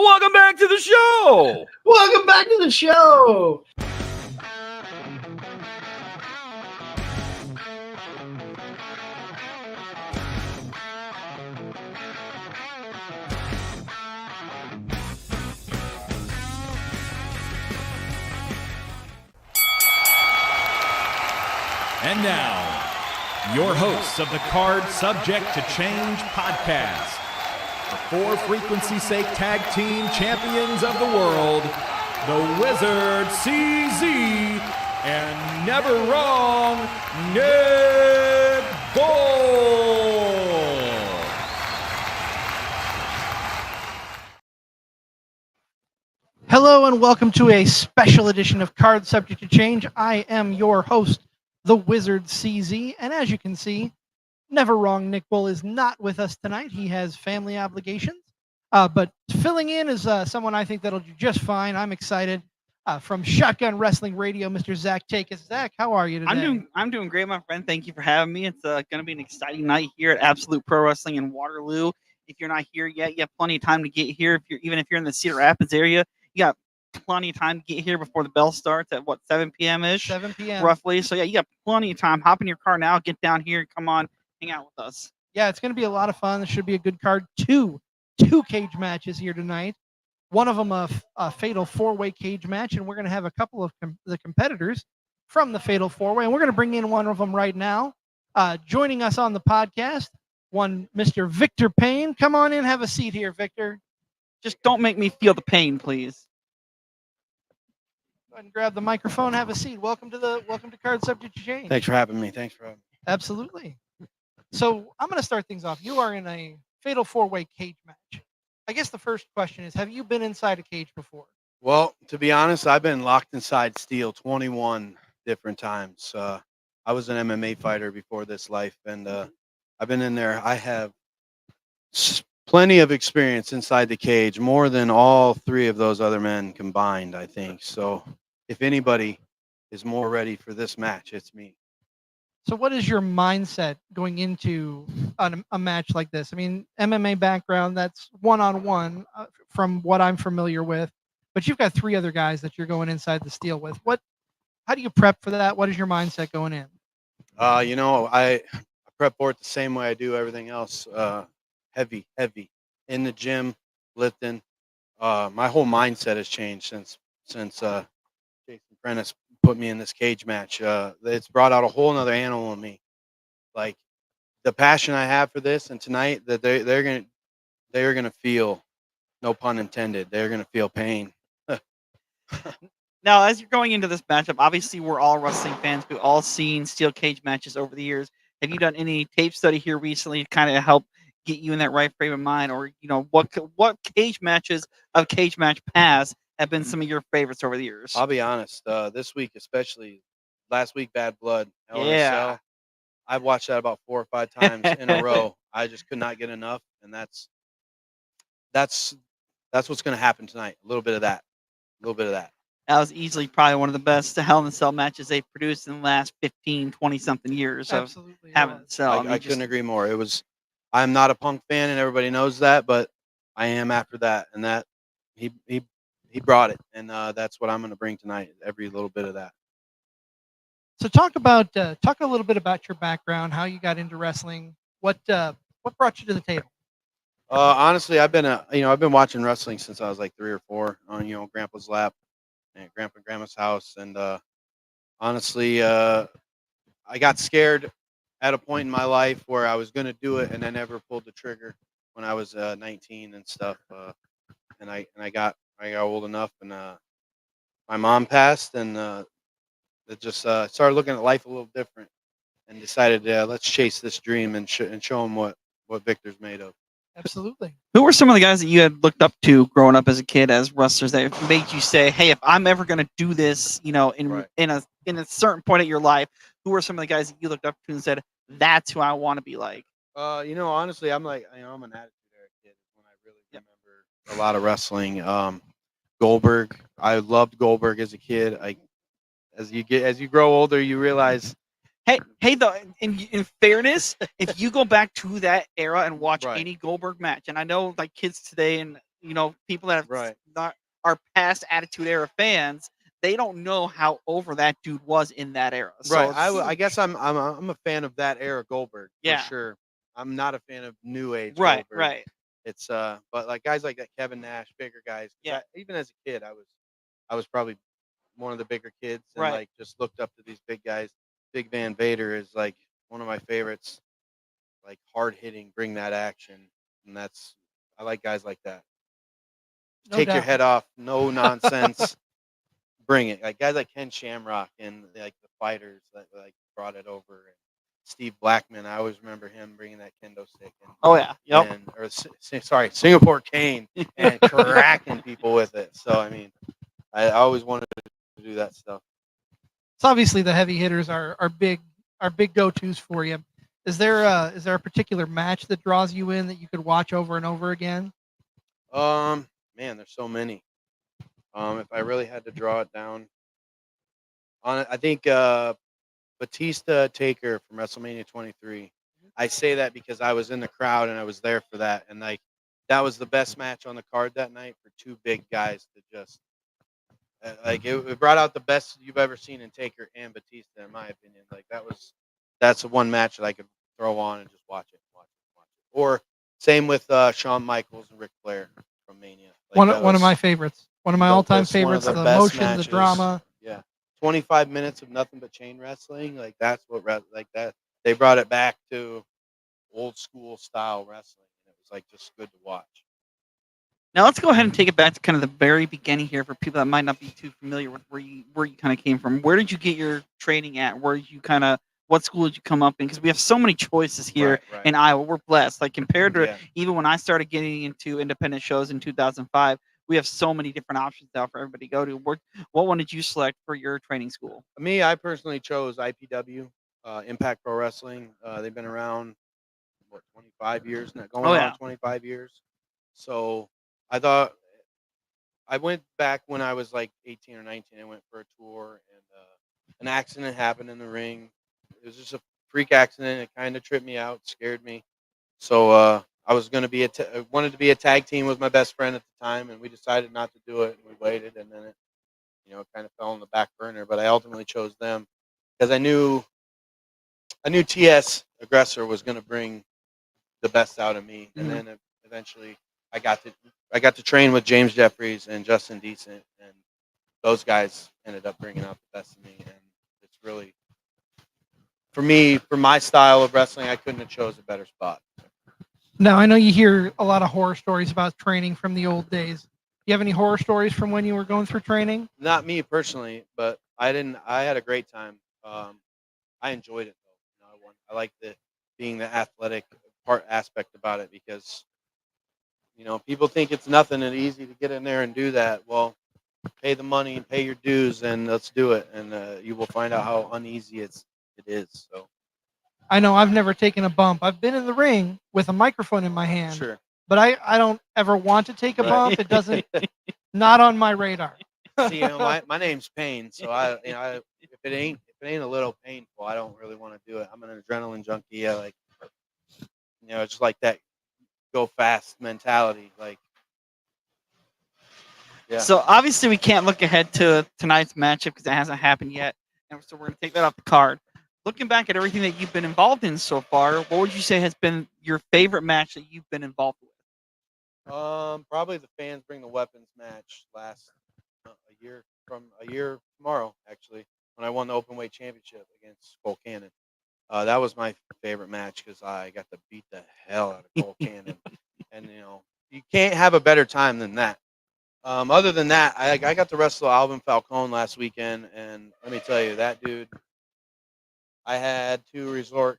Welcome back to the show. Welcome back to the show. And now, your hosts of the Card Subject to Change podcast, the for frequency's sake tag team champions of the world, the Wizard CZ, and never wrong, Nick Bull. Hello and welcome to a special edition of Card Subject to Change. I am your host, the Wizard CZ, and as you can see, never wrong Nick Bull is not with us tonight. He has family obligations, but filling in is someone I think that'll do just fine. I'm excited. From Shotgun Wrestling Radio, Mr. Zach Takis. Zach, how are you today? I'm doing great, my friend. Thank you for having me. It's going to be an exciting night here at Absolute Pro Wrestling in Waterloo. If you're not here yet, you have plenty of time to get here. Even if you're in the Cedar Rapids area, you got plenty of time to get here before the bell starts at 7 p.m.-ish? 7 p.m. roughly. So yeah, you got plenty of time. Hop in your car now, get down here, come on, hang out with us. Yeah, it's going to be a lot of fun. This should be a good card. Two cage matches here tonight. One of them a fatal four-way cage match, and we're going to have a couple of the competitors from the fatal four-way, and we're going to bring in one of them right now. Joining us on the podcast, one Mr. Victor Payne. Come on in, have a seat here, Victor. Just don't make me feel the pain, please. Go ahead and grab the microphone, have a seat. Welcome to Card Subject to Change. Thanks for having me. Absolutely. So I'm going to start things off. You are in a fatal four-way cage match. I guess the first question is, have you been inside a cage before? Well, to be honest, I've been locked inside steel 21 different times. I was an MMA fighter before this life, and I've been in there. I have plenty of experience inside the cage, more than all three of those other men combined, I think. So if anybody is more ready for this match, it's me. So what is your mindset going into a match like this? I mean, MMA background, that's one-on-one from what I'm familiar with, but you've got three other guys that you're going inside the steel with. How do you prep for that? What is your mindset going in? I prep for it the same way I do everything else. Heavy in the gym, lifting. My whole mindset has changed since Jason Prentice put me in this cage match. It's brought out a whole nother animal in me. Like the passion I have for this, and tonight that they're gonna feel, no pun intended, they're gonna feel pain. Now, as you're going into this matchup, obviously we're all wrestling fans. We've all seen steel cage matches over the years. Have you done any tape study here recently to kind of help get you in that right frame of mind, or what cage matches of Cage Match Pass have been some of your favorites over the years? I'll be honest, this week especially, last week Bad Blood, Yeah. I've watched that about 4 or 5 times in a row. I just could not get enough, and that's what's going to happen tonight. A little bit of that. That was easily probably one of the best Hell in a Cell matches they've produced in the last 15, 20-something years. Absolutely. I couldn't agree more. I'm not a Punk fan, and everybody knows that, but I am after that, and that he brought it, and that's what I'm going to bring tonight. Every little bit of that. So talk a little bit about your background, how you got into wrestling, what brought you to the table. Honestly, I've been watching wrestling since I was like 3 or 4 on Grandpa's lap and Grandpa and Grandma's house, and honestly, I got scared at a point in my life where I was going to do it, and I never pulled the trigger when I was 19 and stuff. And I got old enough, and my mom passed, and it just started looking at life a little different, and decided, let's chase this dream and show them what Victor's made of. Absolutely. Who were some of the guys that you had looked up to growing up as a kid as wrestlers that made you say, "Hey, if I'm ever going to do this, in a certain point of your life," who were some of the guys that you looked up to and said, "That's who I want to be like"? Honestly, I'm like, I'm an attitude era kid when I really remember a lot of wrestling. Goldberg, I loved Goldberg as a kid. As you grow older, you realize. Hey, though, in fairness, if you go back to that era and watch any Goldberg match, and I know like kids today and people that have Right. not are past Attitude Era fans, they don't know how over that dude was in that era. So Right. it's- I guess I'm a fan of that era Goldberg Yeah. for sure. I'm not a fan of new age right, Goldberg. right. It's but like guys like that, Kevin Nash, bigger guys. 'Cause Yeah. even as a kid, I was probably one of the bigger kids, and Right. like just looked up to these big guys. Big Van Vader is like one of my favorites. Like hard hitting, bring that action, and I like guys like that. No Take your doubt. head off, no nonsense, bring it. Like guys like Ken Shamrock and like the fighters that like brought it over. And Steve Blackman, I always remember him bringing that kendo stick. And, Oh yeah. Yep. sorry, Singapore cane and cracking people with it. So I mean, I always wanted to do that stuff. So obviously the heavy hitters are big go-tos for you. Is there a particular match that draws you in that you could watch over and over again? Man, there's so many. If I really had to draw it down, I think Batista Taker from WrestleMania 23. I say that because I was in the crowd and I was there for that, and like that was the best match on the card that night for two big guys to just it brought out the best you've ever seen in Taker and Batista, in my opinion. Like that's the one match that I could throw on and just watch it. Or same with Shawn Michaels and Ric Flair from Mania. Like, One of my favorites. One of my all-time that's one of favorites. the The best emotion, matches. the drama. Yeah, 25 minutes of nothing but chain wrestling. Like that's what like that. They brought it back to old school style wrestling. It was like just good to watch. Now let's go ahead and take it back to kind of the very beginning here for people that might not be too familiar with where you kind of came from. Where did you get your training at? What school did you come up in? Because we have so many choices here Right. in Iowa. We're blessed. Like compared to Yeah. even when I started getting into independent shows in 2005, we have so many different options now for everybody to go to. What one did you select for your training school? Me, I personally chose IPW, Impact Pro Wrestling. They've been around 25 years now, going on 25 years. So I thought I went back when I was like 18 or 19. I went for a tour, and an accident happened in the ring. It was just a freak accident. It kind of tripped me out, scared me. So I was going to be wanted to be a tag team with my best friend at the time, and we decided not to do it. And we waited, and then it kind of fell on the back burner. But I ultimately chose them because I knew TS Aggressor was going to bring the best out of me, and then eventually I got to train with James Jeffries and Justin Decent, and those guys ended up bringing out the best of me. And it's really, for me, for my style of wrestling, I couldn't have chose a better spot. Now I know you hear a lot of horror stories about training from the old days. Do you have any horror stories from when you were going through training? Not me personally, but I had a great time. I enjoyed it though. I like being the athletic aspect about it, because people think it's nothing and easy to get in there and do that. Well, pay the money and pay your dues, and let's do it, and you will find out how uneasy it is. So I know I've never taken a bump. I've been in the ring with a microphone in my hand, sure. but I don't ever want to take a Right. bump. It doesn't, not on my radar. See, my name's Pain, so if it ain't a little painful, I don't really want to do it. I'm an adrenaline junkie. I like, just like that go fast mentality. Like, yeah. So obviously we can't look ahead to tonight's matchup because it hasn't happened yet, and so we're going to take that off the card. Looking back at everything that you've been involved in so far, what would you say has been your favorite match that you've been involved with? Probably the Fans Bring the Weapons match last a year tomorrow, actually, when I won the Openweight Championship against Cole Cannon. That was my favorite match because I got to beat the hell out of Cole Cannon. And, you can't have a better time than that. Other than that, I got to wrestle Alvin Falcone last weekend, and let me tell you, that dude, I had to resort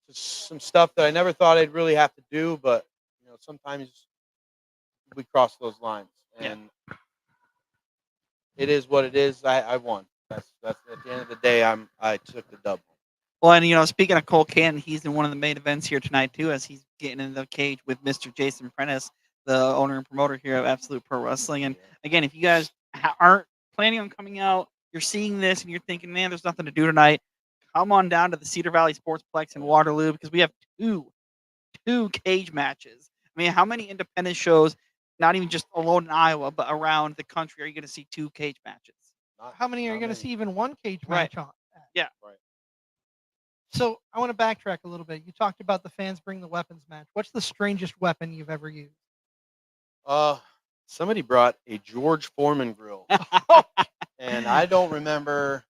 to some stuff that I never thought I'd really have to do, but sometimes we cross those lines, and it is what it is. I won. That's at the end of the day, I took the double. Well, and speaking of Cole Cannon, he's in one of the main events here tonight too, as he's getting in the cage with Mr. Jason Prentice, the owner and promoter here of Absolute Pro Wrestling. And again, if you guys aren't planning on coming out, you're seeing this and you're thinking, man, there's nothing to do tonight, come on down to the Cedar Valley Sportsplex in Waterloo, because we have two cage matches. I mean, how many independent shows not even just alone in Iowa, but around the country, are you going to see 2 cage matches? How many are you Not going to many. see even one cage Right. match on? Yeah. Right. So I want to backtrack a little bit. You talked about the fans bring the weapons match. What's the strangest weapon you've ever used? Somebody brought a George Foreman grill, and I don't remember.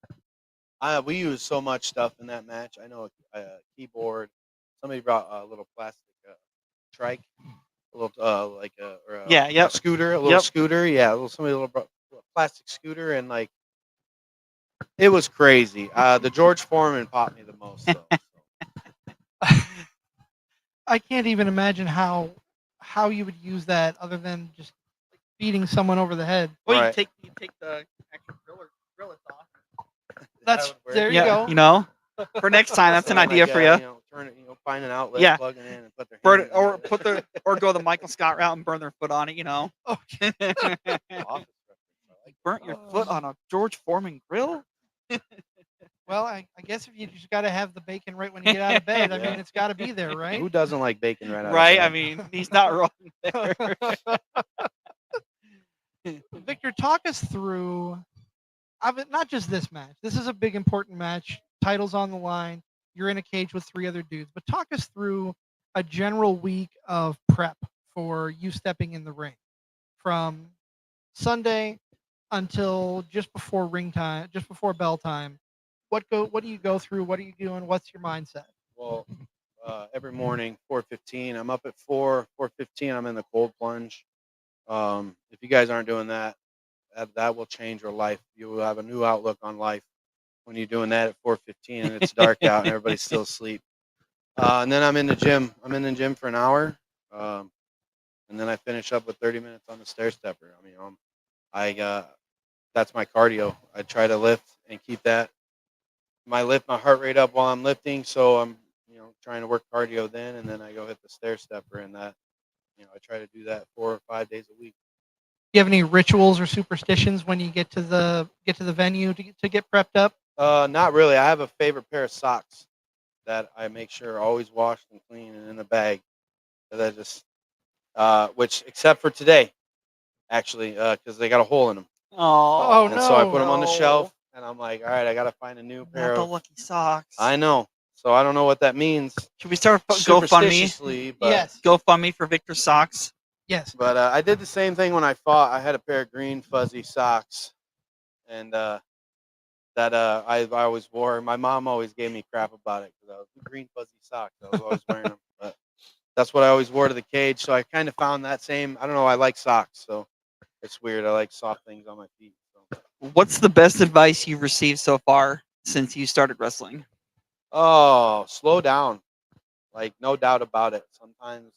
We used so much stuff in that match. I know a keyboard. Somebody brought a little plastic trike, a little like Yeah, yep. a scooter, a little Yep. scooter. Yeah, somebody little plastic scooter, and like it was crazy. The George Foreman popped me the most. Though, so. I can't even imagine how you would use that other than just like beating someone over the head. Well, Right. you take the actual grill it off. That's That would work. there you Yeah, go. you know, for next time, that's an And, idea like, for you. Turn it, find an outlet, Yeah. plug it in, and put their Burn hand it, or in it. put the or go the Michael Scott route and burn their foot on it. You know, Office reference, I like burnt your foot on a George Foreman grill. Well, I guess if you just got to have the bacon right when you get out of bed, I Yeah. mean, it's got to be there, that. right? Who doesn't like bacon right out Right? of I bed? mean, he's not wrong there. Victor, talk us through not just this match. This is a big, important match. Titles on the line. You're in a cage with 3 other dudes. But talk us through a general week of prep for you stepping in the ring from Sunday until just before ring time, just before bell time. What do you go through? What are you doing? What's your mindset? Well, every morning, 4:15. I'm up at 4:15. I'm in the cold plunge. If you guys aren't doing that, that will change your life. You will have a new outlook on life when you're doing that at 4:15 and it's dark out and everybody's still asleep. And then I'm in the gym. I'm in the gym for an hour, and then I finish up with 30 minutes on the stair stepper. I mean, that's my cardio. I try to lift and keep my heart rate up while I'm lifting. So I'm trying to work cardio then, and then I go hit the stair stepper, and that I try to do that 4 or 5 days a week. Do you have any rituals or superstitions when you get to the venue to get prepped up? Not really. I have a favorite pair of socks that I make sure are always washed and clean and in the bag. That just, which except for today, actually, because they got a hole in them. Oh, And so I put them on the no. shelf, and I'm like, all right, I got to find a new pair Not the of. lucky socks. I know. So I don't know what that means. Should we start a GoFundMe? Superstitiously, but, Yes. GoFundMe for Victor socks. Yes. But I did the same thing when I fought. I had a pair of green fuzzy socks, and that I always wore. My mom always gave me crap about it because I was green fuzzy socks. I was always wearing them, but that's what I always wore to the cage. So I kind of found that same. I don't know. I like socks, so it's weird. I like soft things on my feet. So. What's the best advice you've received so far since you started wrestling? Oh, slow down. Like, no doubt about it. Sometimes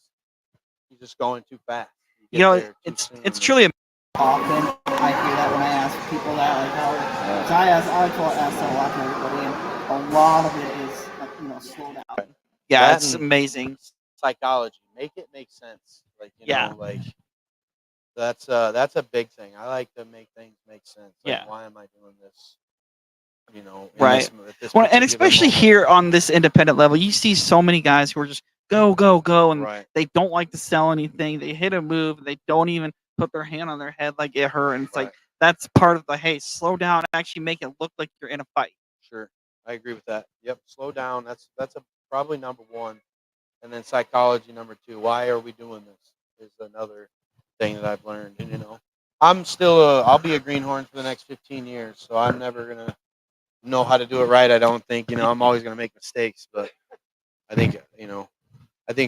you're just going too fast. You know, get there too it's soon. truly Often I hear that when I ask people that, like, how, so I ask that a lot to everybody, and a lot of it is, slow down. yeah, That it's and- amazing. psychology. Make it make sense. Like, Yeah. like that's a big thing. I like to make things make sense. Like, Yeah. why am I doing this? In Right. this Well, and particular especially moment. here on this independent level, you see so many guys who are just go, go, go, and Right. they don't like to sell anything. They hit a move, and they don't even put their hand on their head like it hurt. And it's like Right. that's part of the hey, slow down, and actually make it look like you're in a fight. Sure. I agree with that. Yep. Slow down. That's probably number one. And then psychology number two. Why are we doing this? Is another thing that I've learned. And I'm still I'll be a greenhorn for the next 15 years, so I'm never gonna know how to do it right. I don't think. I'm always gonna make mistakes, but I think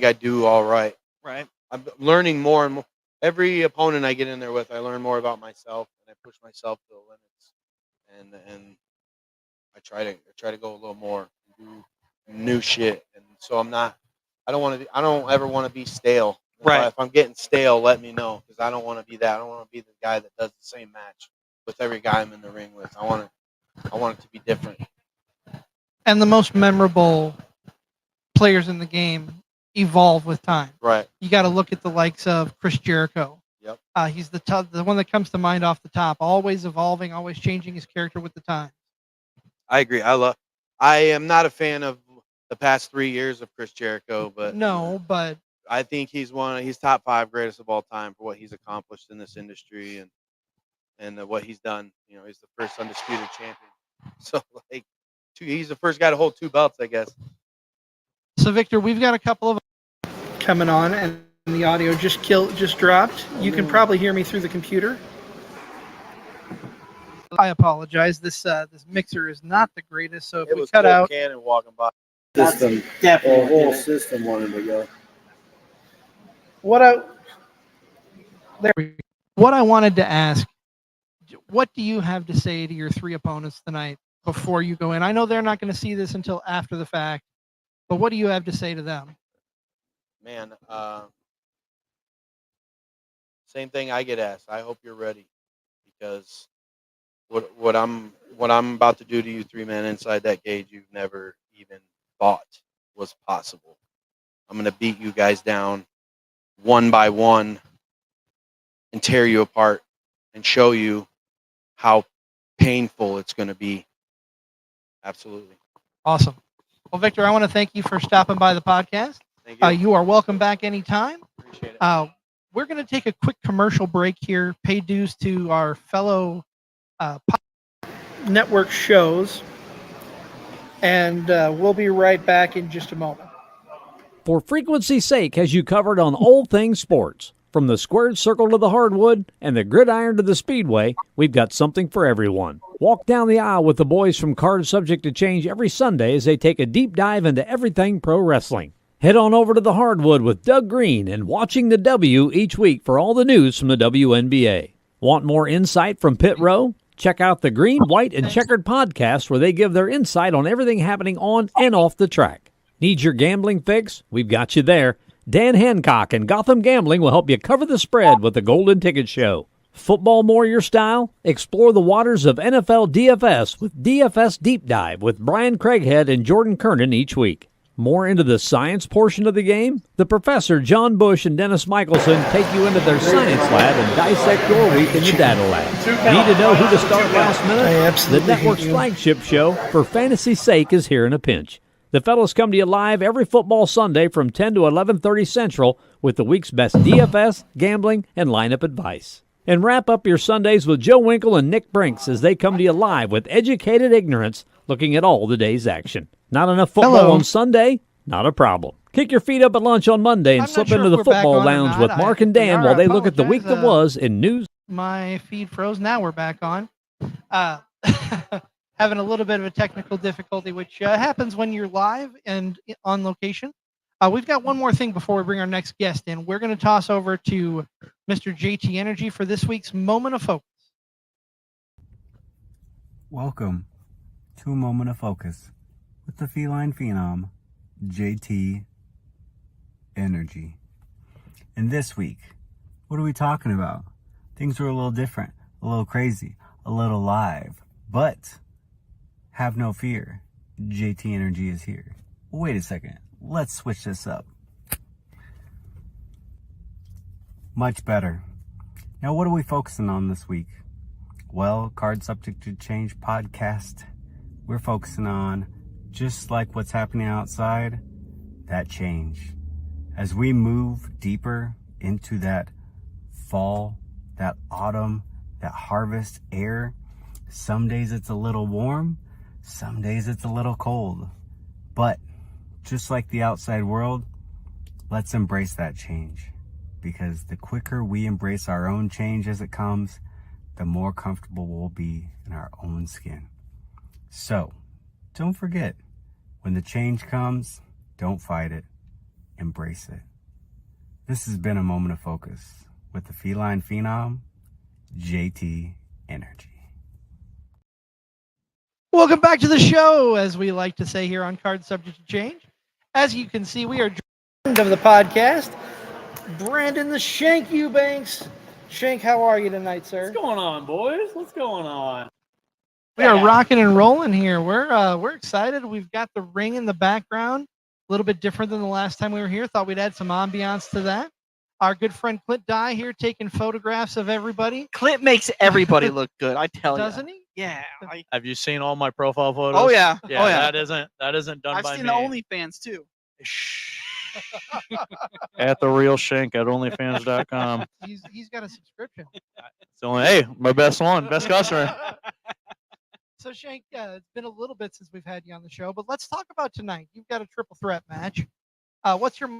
I do all right. Right. I'm learning more and more. Every opponent I get in there with, I learn more about myself, and I push myself to the limits. And I try to go a little more, do new shit. And so I don't ever want to be stale. Right. If I'm getting stale, let me know, because I don't want to be that. I don't want to be the guy that does the same match with every guy I'm in the ring with. I want it to be different. And the most memorable players in the game evolve with time. Right. You got to look at the likes of Chris Jericho. Yep. He's the one that comes to mind off the top. Always evolving, always changing his character with the time. I agree. I am not a fan of the past 3 years of Chris Jericho, but No, but I think he's top 5 greatest of all time for what he's accomplished in this industry and what he's done. You know, he's the first undisputed champion. So like, he's the first guy to hold 2 belts, I guess. So Victor, we've got a couple of coming on, and the audio just dropped. You can probably hear me through the computer. I apologize. This mixer is not the greatest, so if we cut out. Cannon walking by. System, definitely whole system wanted to go. What I wanted to ask, what do you have to say to your 3 opponents tonight before you go in? I know they're not going to see this until after the fact, but what do you have to say to them? Man, same thing I get asked. I hope you're ready, because what I'm about to do to you 3 men inside that cage, you've never even thought was possible. I'm going to beat you guys down one by one and tear you apart and show you how painful it's going to be. Absolutely. Awesome. Well, Victor, I want to thank you for stopping by the podcast. Thank you. You are welcome back anytime. Appreciate it. We're going to take a quick commercial break here, pay dues to our fellow network shows, and we'll be right back in just a moment. For frequency's sake has you covered on all things sports. From the squared circle to the hardwood and the gridiron to the speedway, we've got something for everyone. Walk down the aisle with the boys from Card Subject to Change every Sunday as they take a deep dive into everything pro wrestling. Head on over to the hardwood with Doug Green and Watching the W each week for all the news from the WNBA. Want more insight from Pit Row? Check out the Green, White, and Checkered podcast, where they give their insight on everything happening on and off the track. Need your gambling fix? We've got you there. Dan Hancock and Gotham Gambling will help you cover the spread with the Golden Ticket Show. Football more your style? Explore the waters of NFL DFS with DFS Deep Dive with Brian Craighead and Jordan Kernan each week. More into the science portion of the game? The Professor John Bush and Dennis Michelson take you into their science lab and dissect your week in the data lab. Need to know who to start last minute? The network's flagship show, For Fantasy's Sake, is here in a pinch. The fellows come to you live every football Sunday from 10 to 11:30 Central with the week's best DFS, gambling, and lineup advice. And wrap up your Sundays with Joe Winkle and Nick Brinks as they come to you live with educated ignorance, looking at all the day's action. Not enough football on Sunday? Not a problem. Kick your feet up at lunch on Monday and slip into the football lounge with Mark and Dan while they look at the week that was in news. My feed froze. Now we're back on. Having a little bit of a technical difficulty, which happens when you're live and on location. We've got one more thing before we bring our next guest in. We're going to toss over to Mr. JT Energy for this week's Moment of Focus. Welcome to a Moment of Focus with the feline phenom, JT Energy. And this week, what are we talking about? Things are a little different, a little crazy, a little live, but have no fear, JT Energy is here. Wait a second, let's switch this up. Much better. Now, what are we focusing on this week? Well, Card Subject to Change podcast, we're focusing on, just like what's happening outside, that change. As we move deeper into that fall, that autumn, that harvest air, some days it's a little warm, some days it's a little cold. But just like the outside world, let's embrace that change. Because the quicker we embrace our own change as it comes, the more comfortable we'll be in our own skin. So, don't forget, when the change comes, don't fight it, embrace it. This has been a Moment of Focus with the feline phenom, JT Energy. Welcome back to the show, as we like to say here on Card Subject to Change. As you can see, we are joined of the podcast, Brandon the Shank Eubanks. Shank, how are you tonight, sir? What's going on, boys? What's going on? We are rocking and rolling here. We're excited. We've got the ring in the background, a little bit different than the last time we were here. Thought we'd add some ambiance to that. Our good friend Clint Dye here taking photographs of everybody. Clint makes everybody look good, I tell you. Doesn't he? Yeah. Have you seen all my profile photos? Oh yeah. Yeah, Oh yeah. That isn't done I've by seen me. the OnlyFans too. Shh. At the real Shank at onlyfans.com. He's got a subscription. So hey, my best one, best customer. So Shank, it's been a little bit since we've had you on the show, but let's talk about tonight. You've got a triple threat match. What's your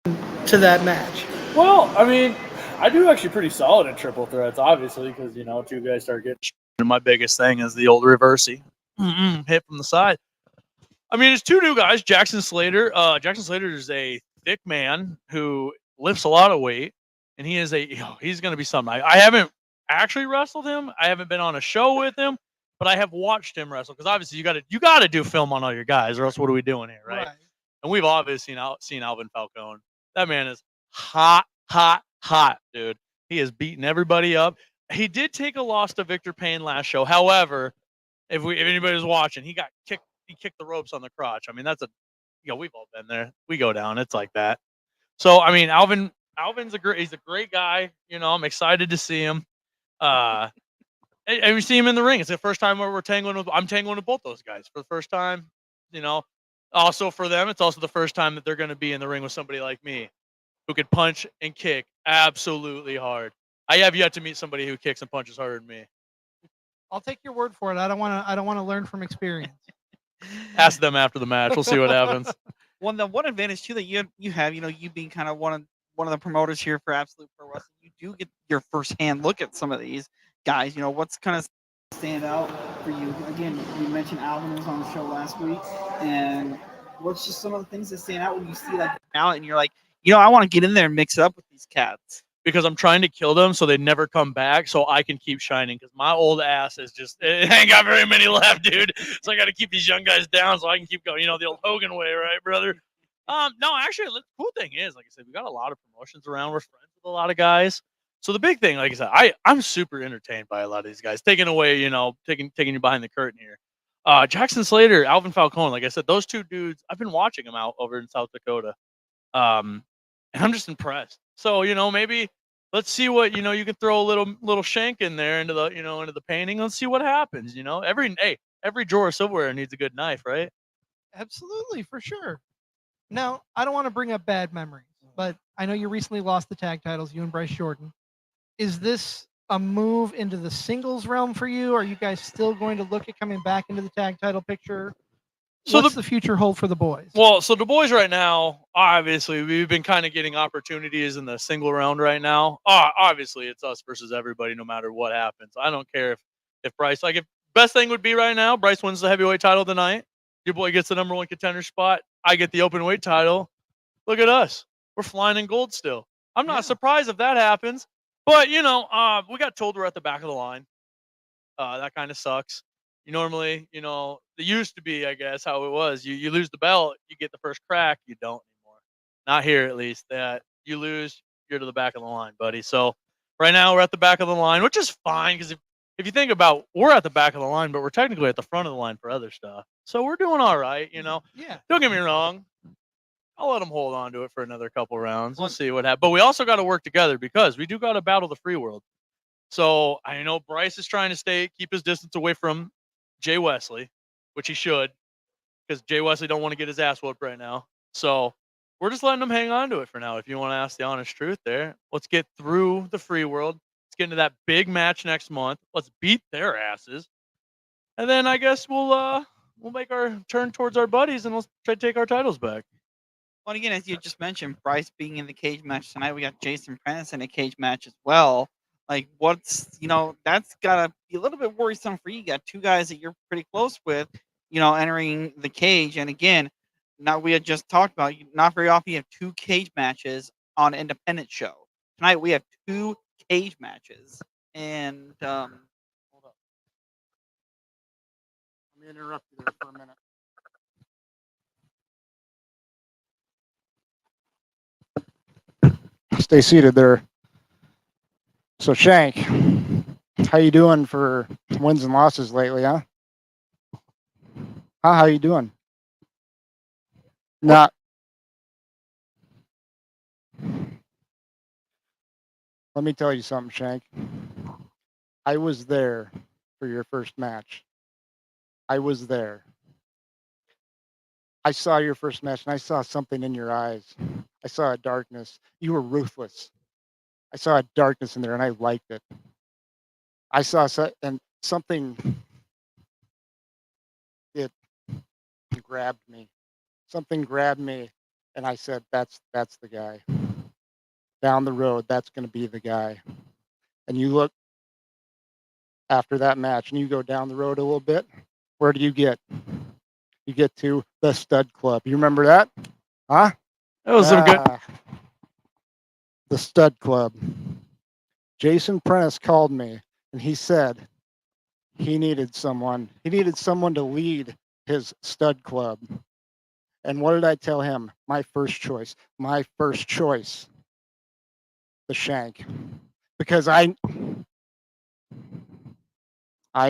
to that match? Well, I mean, I do actually pretty solid at triple threats, obviously, because two guys start getting. And my biggest thing is the old reversey hit from the side. I mean, it's two new guys, Jackson Slater. Jackson Slater is a thick man who lifts a lot of weight, and he's going to be something. I haven't actually wrestled him. I haven't been on a show with him, but I have watched him wrestle because obviously you got to do film on all your guys, or else what are we doing here, right? And we've obviously seen Alvin Falcone. That man is hot, dude. He is beating everybody up. He did take a loss to Victor Payne last show. However, if anybody was watching, he got kicked. He kicked the ropes on the crotch. I mean, we've all been there. We go down. It's like that. So I mean, Alvin's he's a great guy. I'm excited to see him. And we see him in the ring. It's the first time where I'm tangling with both those guys for the first time. Also for them, it's also the first time that they're going to be in the ring with somebody like me, who could punch and kick absolutely hard. I have yet to meet somebody who kicks and punches harder than me. I'll take your word for it. I don't want to learn from experience. Ask them after the match. We'll see what happens. Well, the one advantage too that you have, you being kind of one of the promoters here for Absolute Pro Wrestling, you do get your first-hand look at some of these guys. What's kind of stand out for you? Again, you mentioned Alvin was on the show last week, and what's just some of the things that stand out when you see that talent and you're like, I want to get in there and mix it up with these cats. Because I'm trying to kill them so they never come back so I can keep shining. Because my old ass is it ain't got very many left, dude. So I got to keep these young guys down so I can keep going. The old Hogan way, right, brother? No, actually, the cool thing is, like I said, we got a lot of promotions around. We're friends with a lot of guys. So the big thing, like I said, I'm super entertained by a lot of these guys. Taking away, taking you behind the curtain here. Jackson Slater, Alvin Falcone, like I said, those two dudes, I've been watching them out over in South Dakota. And I'm just impressed. So, maybe let's see what, you can throw a little shank in there into the painting. Let's see what happens. Every drawer of silverware needs a good knife, right? Absolutely, for sure. Now, I don't want to bring up bad memories, but I know you recently lost the tag titles, you and Bryce Jordan. Is this a move into the singles realm for you? Are you guys still going to look at coming back into the tag title picture? So what's the future hold for the boys? Well, so the boys right now, obviously, we've been kind of getting opportunities in the single round right now. Obviously, it's us versus everybody, no matter what happens. I don't care if Bryce, if best thing would be right now, Bryce wins the heavyweight title tonight. Your boy gets the number one contender spot. I get the open weight title. Look at us. We're flying in gold still. I'm not surprised if that happens. But, we got told we're at the back of the line. That kind of sucks. You normally, it used to be, I guess, how it was. You lose the belt, you get the first crack. You don't anymore. Not here, at least. That you lose, you're to the back of the line, buddy. So right now we're at the back of the line, which is fine because if you think about, we're at the back of the line, but we're technically at the front of the line for other stuff. So we're doing all right, Yeah. Don't get me wrong. I'll let them hold on to it for another couple rounds. We'll see what happens. But we also got to work together because we do got to battle the free world. So I know Bryce is trying to keep his distance away from Jay Wesley, which he should, because Jay Wesley don't want to get his ass whooped right now. So we're just letting him hang on to it for now. If you want to ask the honest truth there, let's get through the free world. Let's get into that big match next month. Let's beat their asses. And then I guess we'll make our turn towards our buddies and let's try to take our titles back. Well, again, as you just mentioned, Bryce being in the cage match tonight, we got Jason Prentice in a cage match as well. Like, that's got to be a little bit worrisome for you. You got two guys that you're pretty close with, entering the cage. And again, now we had just talked about, not very often you have two cage matches on an independent show. Tonight we have two cage matches. And, hold up. Let me interrupt you there for a minute. Stay seated there. So Shank, how you doing for wins and losses lately, huh? How you doing? Not. Let me tell you something, Shank. I was there for your first match. I was there. I saw your first match, and I saw something in your eyes. I saw a darkness. You were ruthless. I saw a darkness in there, and I liked it. I saw something. It grabbed me. Something grabbed me, and I said, "That's the guy. Down the road, that's going to be the guy." And you look after that match, and you go down the road a little bit. Where do you get? You get to the Stud Club. You remember that? Huh? That was some good. The Stud Club. Jason Prentice called me, and he said he needed someone. He needed someone to lead his Stud Club. And what did I tell him? My first choice. The Shank. Because I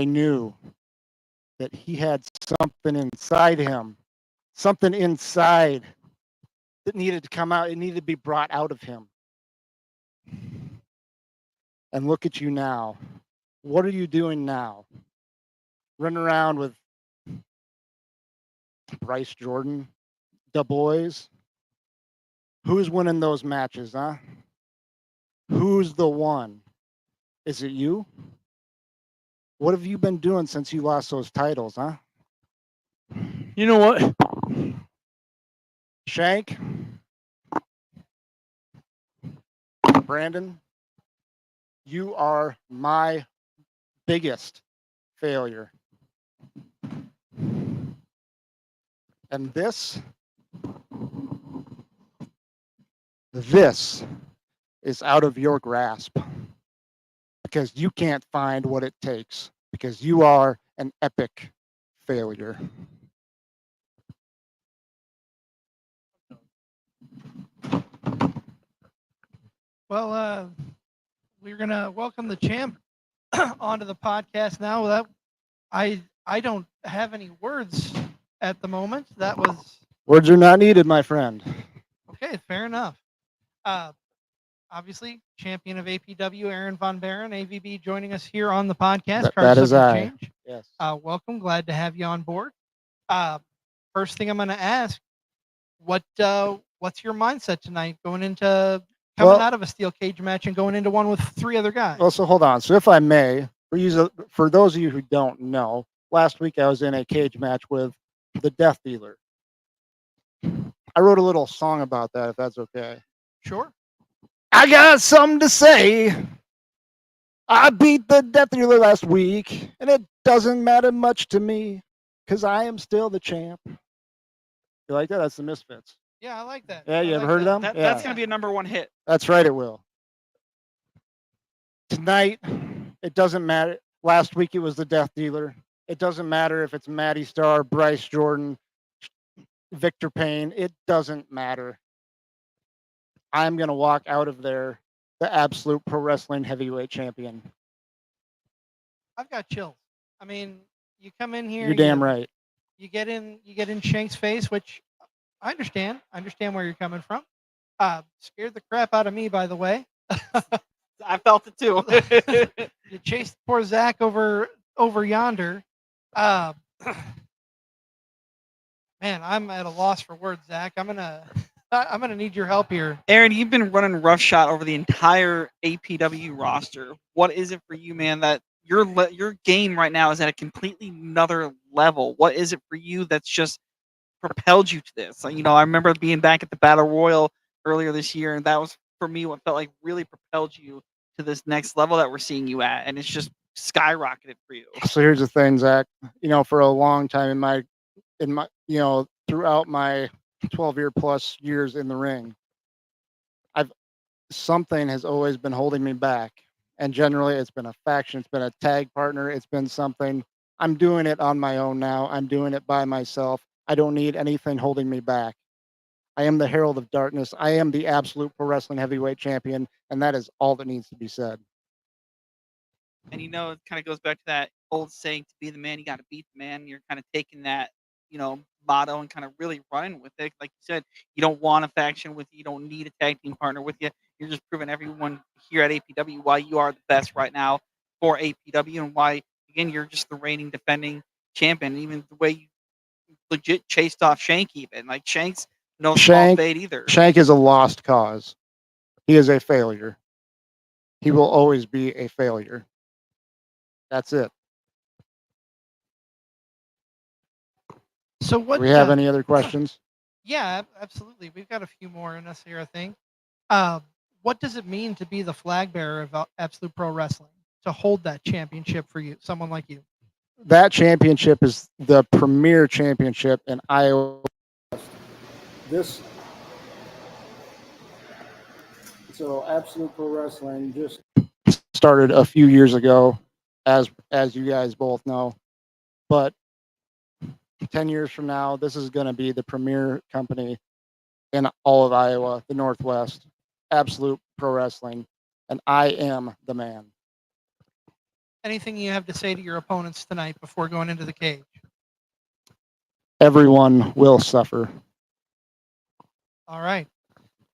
knew that he had something inside him. Something inside that needed to come out. It needed to be brought out of him. And look at you now. What are you doing now? Running around with Bryce Jordan, the boys. Who's winning those matches, huh? Who's the one? Is it you? What have you been doing since you lost those titles, huh? You know what? Shank? Brandon? You are my biggest failure. And this is out of your grasp because you can't find what it takes because you are an epic failure. Well, we're gonna welcome the champ onto the podcast now. That I don't have any words at the moment. That was Words are not needed, my friend. okay. Fair enough. Obviously, champion of APW, Aaron Von Baron, AVB, joining us here on the podcast. That is I. Change. Yes. Welcome. Glad to have you on board. First thing I'm going to ask, what's your mindset tonight going into coming out of a steel cage match and going into one with three other guys? Well, so hold on. So if I may, for those of you who don't know, last week I was in a cage match with the Death Dealer. I wrote a little song about that, if that's okay. Sure. I got something to say. I beat the Death Dealer last week, and it doesn't matter much to me, because I am still the champ. You like that? That's the Misfits. Yeah, I like that. Yeah, you ever heard of them? That's going to be a #1 hit. That's right, it will. Tonight, it doesn't matter. Last week, it was the Death Dealer. It doesn't matter if it's Matty Starr, Bryce Jordan, Victor Payne. It doesn't matter. I'm going to walk out of there the absolute pro wrestling heavyweight champion. I've got chills. I mean, you come in here. You're damn right. You get in Shank's face, which I understand. I understand where you're coming from. Scared the crap out of me, by the way. I felt it too. You chased poor Zach over yonder. Man, I'm at a loss for words, Zach. I'm gonna need your help here. Aaron, you've been running roughshod over the entire APW roster. What is it for you, man, that your game right now is at a completely another level? What is it for you that's just propelled you to this? You know, I remember being back at the Battle Royal earlier this year, and that was for me what felt like really propelled you to this next level that we're seeing you at, and it's just skyrocketed for you. So here's the thing, Zach. You know, for a long time in my throughout my 12-year plus years in the ring, something has always been holding me back. And generally it's been a faction, it's been a tag partner, it's been something. I'm doing it on my own now. I'm doing it by myself. I don't need anything holding me back. I am the Herald of Darkness. I am the absolute pro wrestling heavyweight champion, and that is all that needs to be said. And you know, it kind of goes back to that old saying, to be the man, you got to beat the man. You're kind of taking that, you know, motto and kind of really running with it. Like you said, you don't want a faction with you. You don't need a tag team partner with you. You're just proving everyone here at APW why you are the best right now for APW and why, again, you're just the reigning defending champion. Even the way you legit chased off Shank even. Like Shank's no small Shank- fade either. Shank is a lost cause. He is a failure. He will always be a failure. That's it. So what? Do we have any other questions? Yeah, absolutely. We've got a few more in us here, I think. What does it mean to be the flag bearer of Absolute Pro Wrestling? To hold that championship for you, someone like you? That championship is the premier championship in Iowa. So Absolute Pro Wrestling just started a few years ago, as you guys both know. But 10 years from now, this is going to be the premier company in all of Iowa, the Northwest, Absolute Pro Wrestling, and I am the man. Anything you have to say to your opponents tonight before going into the cage? Everyone will suffer. All right.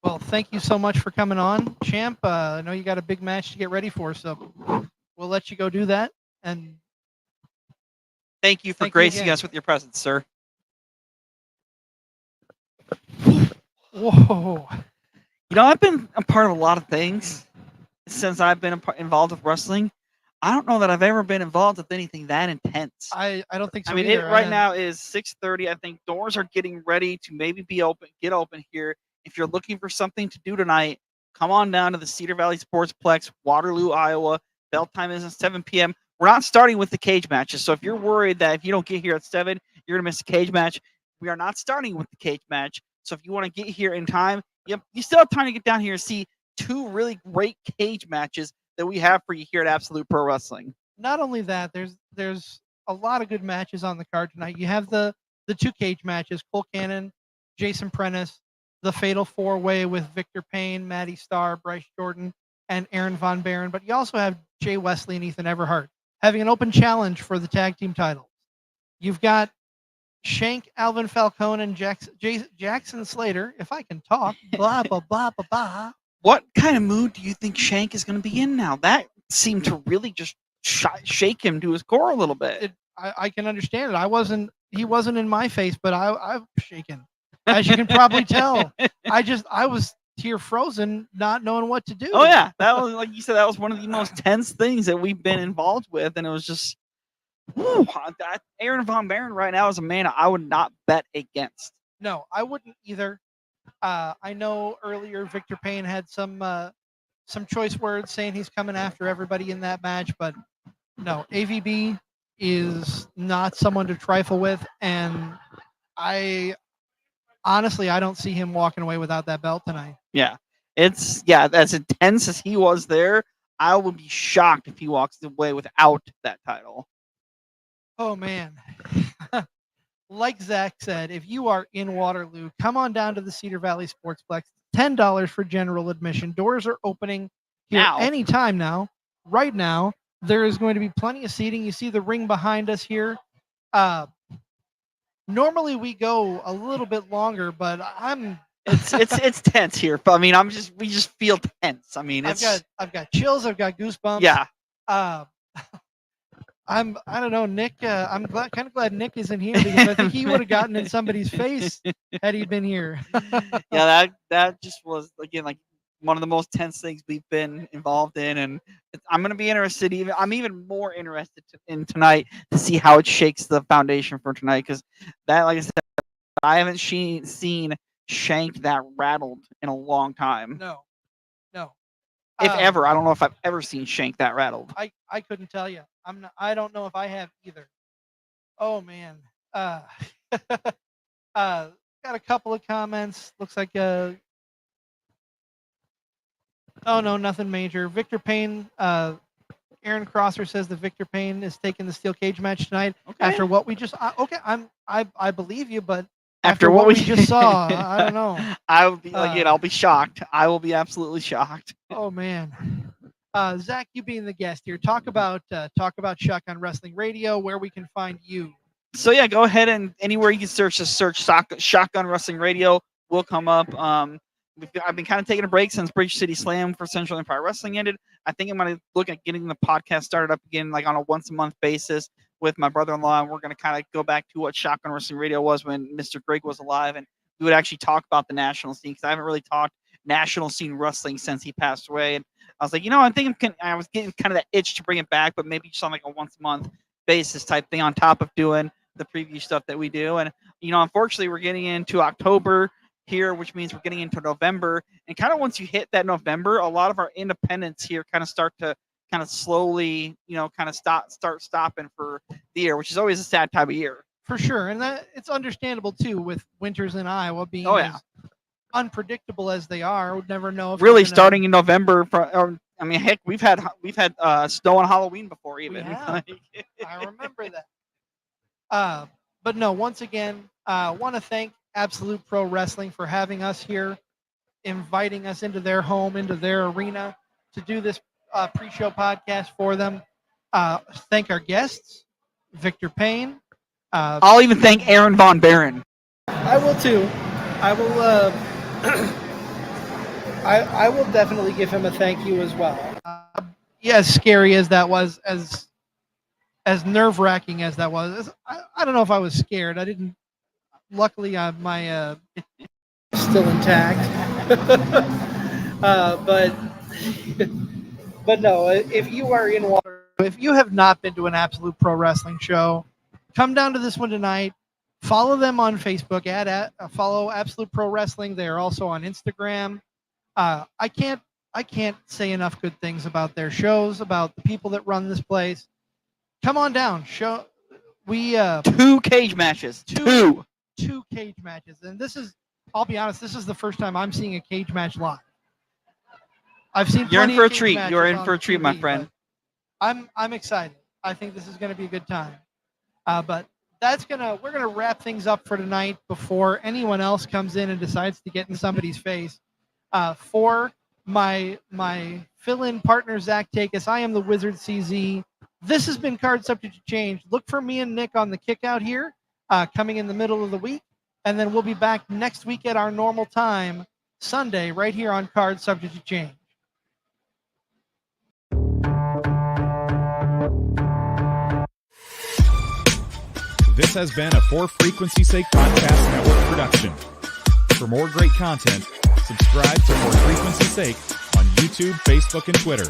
Well, thank you so much for coming on, Champ. I know you got a big match to get ready for, so we'll let you go do that. And Thank you for Thank you gracing again. us with your presence, sir. whoa, You know, I've been a part of a lot of things since I've been involved with wrestling. I don't know that I've ever been involved with anything that intense. I don't think so I mean, either. it right now is 6:30. I think doors are getting ready to maybe get open here. If you're looking for something to do tonight, come on down to the Cedar Valley Sportsplex, Waterloo, Iowa. Bell time is at 7 p.m. We're not starting with the cage matches, so if you're worried that if you don't get here at 7, you're gonna miss a cage match, we are not starting with the cage match. So if you want to get here in time, you still have time to get down here and see 2 really great cage matches that we have for you here at Absolute Pro Wrestling. Not only that, there's a lot of good matches on the card tonight. You have the 2 cage matches: Cole Cannon, Jason Prentice, the Fatal 4-Way with Victor Payne, Matty Starr, Bryce Jordan, and Aaron Von Baron. But you also have Jay Wesley and Ethan Everhart having an open challenge for the tag team titles. You've got Shank, Alvin Falcone, and Jackson Slater. If I can talk, blah blah blah blah blah. What kind of mood do you think Shank is going to be in now? That seemed to really just shake him to his core a little bit. I can understand it. He wasn't in my face, but I'm shaking. As you can probably tell. I was tear frozen, not knowing what to do. Oh yeah, that was, like you said, that was one of the most tense things that we've been involved with, and it was just, Aaron Von Baron right now is a man I would not bet against. No, I wouldn't either. I know earlier Victor Payne had some choice words saying he's coming after everybody in that match, but no, AVB is not someone to trifle with, and honestly, I don't see him walking away without that belt tonight. Yeah, as intense as he was there, I would be shocked if he walks away without that title. Oh man. Like Zach said, if you are in Waterloo, come on down to the Cedar Valley Sportsplex. $10 for general admission. Doors are opening here Now. anytime now. Right now, there is going to be plenty of seating. You see the ring behind us here. Normally we go a little bit longer, but It's tense here. But I mean, we just feel tense. I mean, I've got chills. I've got goosebumps. Yeah. I don't know, Nick. I'm kind of glad Nick isn't here because I think he would have gotten in somebody's face had he been here. Yeah, that just was again like one of the most tense things we've been involved in, and I'm gonna be interested. I'm even more interested in tonight to see how it shakes the foundation for tonight, because that, like I said, I haven't seen Shank that rattled in a long time. No. If ever, I don't know if I've ever seen Shank that rattled. I couldn't tell you. I don't know if I have either. Oh man. Got a couple of comments. Looks like oh no, nothing major. Victor Payne, Aaron Crosser says that Victor Payne is taking the steel cage match tonight. Okay. After what we just I believe you, but After what what we just saw, I don't know. I would be I'll be shocked. I will be absolutely shocked. Oh man. Zach, you being the guest here, talk about Shotgun Wrestling Radio, where we can find you. So yeah, go ahead and anywhere you can search Shotgun Wrestling Radio will come up. I've been kind of taking a break since Bridge City Slam for Central Empire Wrestling ended. I think I'm going to look at getting the podcast started up again, like on a once a month basis, with my brother-in-law, and we're going to kind of go back to what Shotgun Wrestling Radio was when Mr. Greg was alive, and we would actually talk about the national scene, because I haven't really talked national scene wrestling since he passed away. And I was like, I was getting kind of that itch to bring it back, but maybe just on like a once a month basis type thing on top of doing the preview stuff that we do. And, unfortunately, we're getting into October here, which means we're getting into November. And kind of once you hit that November, a lot of our independents here kind of start to kind of slowly, kind of start stopping for the year, which is always a sad time of year. For sure. And that it's understandable too, with winters in Iowa being as unpredictable as they are. Would never know if really starting in November. Heck, we've had snow on Halloween before even. I remember that. But no, once again, want to thank Absolute Pro Wrestling for having us here, inviting us into their home, into their arena to do this pre-show podcast for them. Thank our guests, Victor Payne. I'll even thank Aaron Von Baron. I will too. I will. I will definitely give him a thank you as well. As scary as that was, as nerve-wracking as that was, I don't know if I was scared. I didn't. Luckily, my still intact. But no. If you are in water, if you have not been to an Absolute Pro Wrestling show, come down to this one tonight. Follow them on Facebook. Follow Absolute Pro Wrestling. They are also on Instagram. I can't say enough good things about their shows, about the people that run this place. Come on down. Two cage matches. Two cage matches. And I'll be honest, this is the first time I'm seeing a cage match live. I've seen You're in plenty for a of cage treat. matches You're in on for a treat, TV, my friend. I'm excited. I think this is going to be a good time. But we're gonna wrap things up for tonight before anyone else comes in and decides to get in somebody's face. For my fill-in partner Zach Takis, I am the Wizard CZ. This has been Card Subject to Change. Look for me and Nick on the Kickout here, coming in the middle of the week, and then we'll be back next week at our normal time, Sunday, right here on Card Subject to Change. This has been a For Frequency's Sake Podcast Network production. For more great content, subscribe to For Frequency's Sake on YouTube, Facebook, and Twitter.